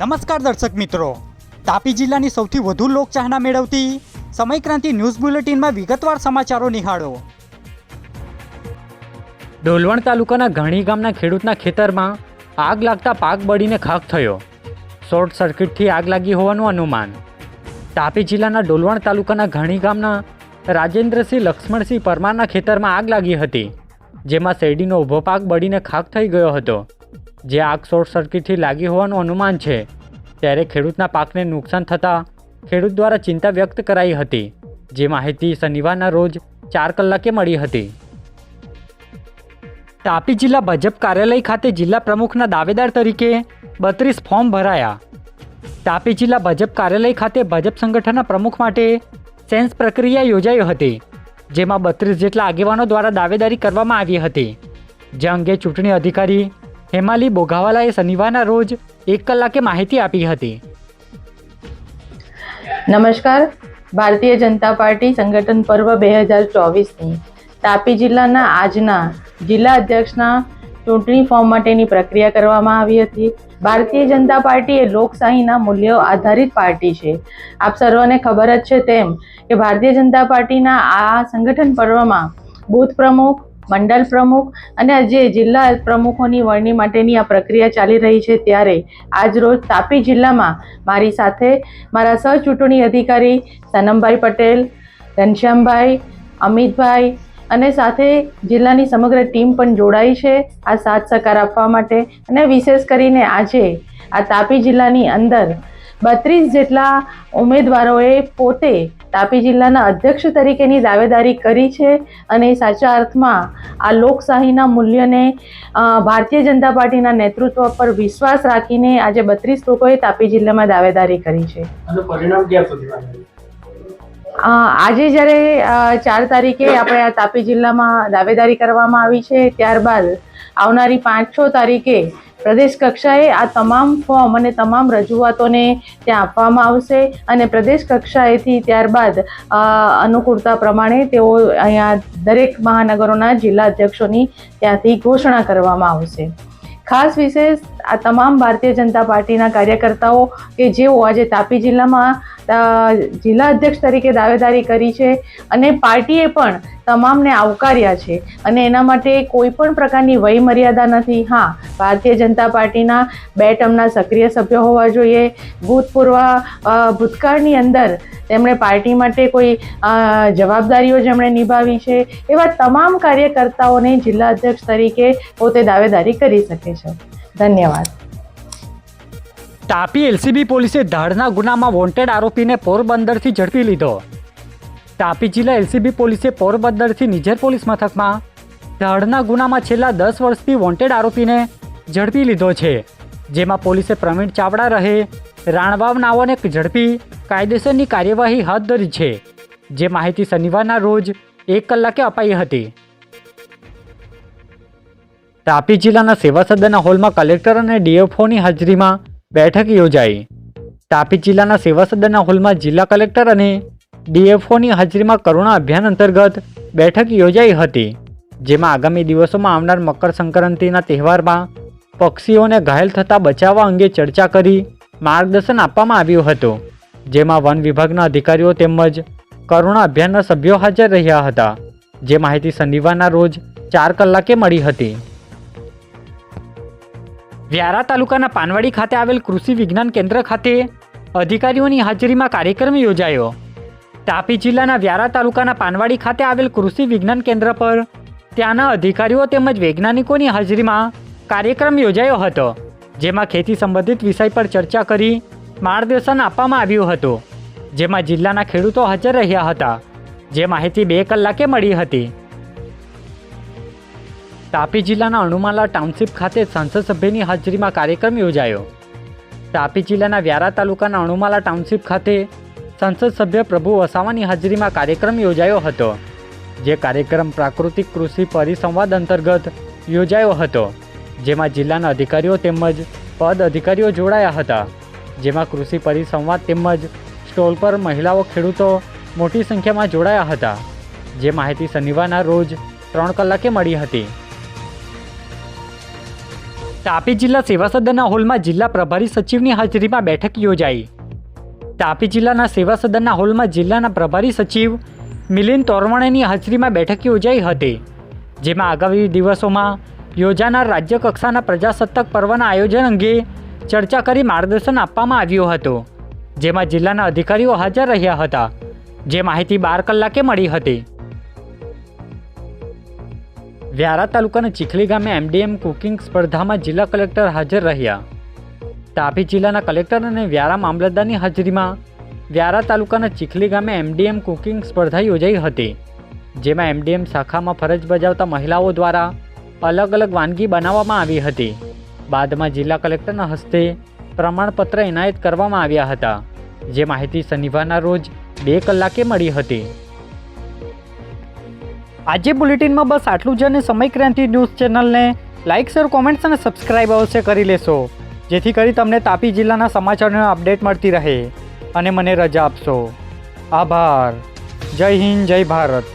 નમસ્કાર દર્શક મિત્રો, તાપી જિલ્લાની સૌથી વધુ લોકચાહના મેળવતી સમયક્રાંતિ ન્યૂઝ બુલેટિનમાં વિગતવાર સમાચારો નિહાળો। ડોલવણ તાલુકાના ઘણી ગામના ખેડૂતના ખેતરમાં આગ લાગતા પાક બળીને ખાખ થયો। શોર્ટ સર્કિટથી આગ લાગી હોવાનું અનુમાન। તાપી જિલ્લાના ડોલવણ તાલુકાના ઘણી ગામના રાજેન્દ્રસિંહ લક્ષ્મણસિંહ પરમારના ખેતરમાં આગ લાગી હતી, જેમાં શેરડીનો ઊભો પાક બળીને ખાખ થઈ ગયો હતો। જે આગ શોર્ટ સર્કિટથી લાગી હોવાનું અનુમાન છે, ત્યારે ખેડૂતના પાકને નુકસાન થતાં ખેડૂત દ્વારા ચિંતા વ્યક્ત કરાઈ હતી। જે માહિતી શનિવારના રોજ 4 કલાકે મળી હતી। તાપી જિલ્લા ભાજપ કાર્યાલય ખાતે જિલ્લા પ્રમુખના દાવેદાર તરીકે 32 ફોર્મ ભરાયા। તાપી જિલ્લા ભાજપ કાર્યાલય ખાતે ભાજપ સંગઠનના પ્રમુખ માટે સેન્સ પ્રક્રિયા યોજાઈ હતી, જેમાં 32 જેટલા આગેવાનો દ્વારા દાવેદારી કરવામાં આવી હતી। જે અંગે ચૂંટણી અધિકારી હેમાલી બોઘાવાલાએ શનિવારના રોજ 1 કલાકે માહિતી આપી હતી। નમસ્કાર, ભારતીય જનતા પાર્ટી સંગઠન પર્વ 2024ની તાપી જિલ્લાના આજના જિલ્લા અધ્યક્ષના ચૂંટણી ફોર્મ માટેની પ્રક્રિયા કરવામાં આવી હતી। ભારતીય જનતા પાર્ટી એ લોકશાહીના મૂલ્યો આધારિત પાર્ટી છે। આપ સર્વને ખબર જ છે તેમ કે ભારતીય જનતા પાર્ટીના આ સંગઠન પર્વમાં બૂથ પ્રમુખ, મંડળ પ્રમુખ અને આજે જિલ્લા પ્રમુખોની વરણી માટેની આ પ્રક્રિયા ચાલી રહી છે। ત્યારે આજરોજ તાપી જિલ્લામાં મારી સાથે મારા સહચૂંટણી અધિકારી સનમભાઈ પટેલ, ઘનશ્યામભાઈ, અમિતભાઈ અને સાથે જિલ્લાની સમગ્ર ટીમ પણ જોડાઈ છે આ સાથ સહકાર આપવા માટે। અને વિશેષ કરીને આજે આ તાપી જિલ્લાની અંદર 32 જેટલા ઉમેદવારોએ પોતે તાપી જિલ્લાના અધ્યક્ષ તરીકેની દાવેદારી કરી છે અને સાચા અર્થમાં આ લોકશાહીના મૂલ્યને ભારતીય જનતા પાર્ટીના નેતૃત્વ પર વિશ્વાસ રાખીને આજે 32 લોકોએ તાપી જિલ્લામાં દાવેદારી કરી છે। પરિણામ ક્યાં સુધી આવ્યું? આજે જ્યારે 4 તારીખે આપણે આ તાપી જિલ્લામાં દાવેદારી કરવામાં આવી છે, ત્યારબાદ આવનારી 5-6 તારીખે પ્રદેશ કક્ષાએ આ તમામ ફોર્મ અને તમામ રજૂઆતોને ત્યાં આપવામાં આવશે અને પ્રદેશ કક્ષાએથી ત્યારબાદ અનુકૂળતા પ્રમાણે તેઓ અહીંયા દરેક મહાનગરોના જિલ્લા અધ્યક્ષોની ત્યાંથી ઘોષણા કરવામાં આવશે। ખાસ વિશેષ આ તમામ ભારતીય જનતા પાર્ટીના કાર્યકર્તાઓ કે જેઓ આજે તાપી જિલ્લામાં જિલ્લા અધ્યક્ષ તરીકે દાવેદારી કરી છે અને પાર્ટીએ પણ તમામને આવકાર્યા છે અને એના માટે કોઈ પણ પ્રકારની વય મર્યાદા નથી। હા, ભારતીય જનતા પાર્ટીના 2 ટર્મના સક્રિય સભ્યો હોવા જોઈએ। ભૂતકાળની અંદર તેમણે પાર્ટી માટે કોઈ જવાબદારીઓ જેમણે નિભાવી છે, એવા તમામ કાર્યકર્તાઓને જિલ્લા અધ્યક્ષ તરીકે પોતે દાવેદારી કરી શકે છે। ધન્યવાદ। તાપી એલસીબી પોલીસે ધાડના ગુનામાં વોન્ટેડ આરોપીને પોરબંદરથી ઝડપી લીધો। તાપી જિલ્લા એલસીબી પોલીસે પોરબંદરથી નિઝર પોલીસ મથકમાં ધાડના ગુનામાં છેલ્લા 10 વર્ષથી વોન્ટેડ આરોપીને ઝડપી લીધો છે, જેમાં પોલીસે પ્રવીણ ચાવડા રહે રાણવાવ નાઓને ઝડપી કાયદેસરની કાર્યવાહી હાથ ધરી છે। જે માહિતી શનિવારના રોજ 1 કલાકે અપાઈ હતી। તાપી જિલ્લાના સેવા સદનના હોલમાં કલેક્ટર અને ડીએફઓની હાજરીમાં બેઠક યોજાઈ। તાપી જિલ્લાના સેવા સદનના હોલમાં જિલ્લા કલેક્ટર અને ડીએફઓની હાજરીમાં કરુણા અભિયાન અંતર્ગત બેઠક યોજાઈ હતી, જેમાં આગામી દિવસોમાં આવનાર મકર સંક્રાંતિના તહેવારમાં પક્ષીઓને ઘાયલ થતાં બચાવવા અંગે ચર્ચા કરી માર્ગદર્શન આપવામાં આવ્યું હતું। જેમાં વન વિભાગના અધિકારીઓ તેમજ કરુણા અભિયાનના સભ્યો હાજર રહ્યા હતા। જે માહિતી શનિવારના રોજ 4 કલાકે મળી હતી। વ્યારા તાલુકાના પાનવાડી ખાતે આવેલ કૃષિ વિજ્ઞાન કેન્દ્ર ખાતે અધિકારીઓની હાજરીમાં કાર્યક્રમ યોજાયો। તાપી જિલ્લાના વ્યારા તાલુકાના પાનવાડી ખાતે આવેલ કૃષિ વિજ્ઞાન કેન્દ્ર પર ત્યાંના અધિકારીઓ તેમજ વૈજ્ઞાનિકોની હાજરીમાં કાર્યક્રમ યોજાયો હતો, જેમાં ખેતી સંબંધિત વિષય પર ચર્ચા કરી માર્ગદર્શન આપવામાં આવ્યું હતું। જેમાં જિલ્લાના ખેડૂતો હાજર રહ્યા હતા। જે માહિતી 2 કલાકે મળી હતી। તાપી જિલ્લાના અણુમાલા ટાઉનશીપ ખાતે સંસદ સભ્યની હાજરીમાં કાર્યક્રમ યોજાયો। તાપી જિલ્લાના વ્યારા તાલુકાના અણુમાલા ટાઉનશીપ ખાતે સંસદ સભ્ય પ્રભુ વસાવાની હાજરીમાં કાર્યક્રમ યોજાયો હતો। જે કાર્યક્રમ પ્રાકૃતિક કૃષિ પરિસંવાદ અંતર્ગત યોજાયો હતો, જેમાં જિલ્લાના અધિકારીઓ તેમજ પદ અધિકારીઓ જોડાયા હતા। જેમાં કૃષિ પરિસંવાદ તેમજ સ્ટોલ પર મહિલાઓ ખેડૂતો મોટી સંખ્યામાં જોડાયા હતા। જે માહિતી શનિવારના રોજ 3 કલાકે મળી હતી। તાપી જિલ્લા સેવા સદનના હોલમાં જિલ્લા પ્રભારી સચિવની હાજરીમાં બેઠક યોજાઈ. તાપી જિલ્લાના સેવા સદનના હોલમાં જિલ્લાના પ્રભારી સચિવ મિલિંદ તોરવણેની હાજરીમાં બેઠક યોજાઈ હતી, જેમાં આગામી દિવસોમાં યોજાનાર રાજ્ય કક્ષાના પ્રજાસત્તાક પર્વના આયોજન અંગે ચર્ચા કરી માર્ગદર્શન આપવામાં આવ્યું હતું, જેમાં જિલ્લાના અધિકારીઓ હાજર રહ્યા હતા, જે માહિતી 12 કલાકે મળી હતી. વ્યારા તાલુકાના ચીખલી ગામે એમડીએમ કુકિંગ સ્પર્ધામાં જિલ્લા કલેક્ટર હાજર રહ્યા. તાપી જિલ્લાના કલેક્ટર અને વ્યારા મામલતદારની હાજરીમાં વ્યારા તાલુકાના ચીખલી ગામે એમડીએમ કુકિંગ સ્પર્ધા યોજાઈ હતી, જેમાં એમડીએમ શાખામાં ફરજ બજાવતા મહિલાઓ દ્વારા અલગ અલગ વાનગી બનાવવામાં આવી હતી. બાદમાં જિલ્લા કલેક્ટરના હસ્તે પ્રમાણપત્ર એનાયત કરવામાં આવ્યા હતા, જે માહિતી શનિવારના રોજ 2 કલાકે મળી હતી. આજે બુલેટિનમાં બસ આટલું જ. અને સમય ક્રાંતિ ન્યૂઝ ચેનલને લાઇક, શેર, કોમેન્ટ્સ અને સબસ્ક્રાઇબ અવશ્ય કરી લેશો, જેથી કરી તમને તાપી જિલ્લાના સમાચારોની અપડેટ મળતી રહે. અને મને રજા આપશો. આભાર. જય હિન્દ, જય ભારત.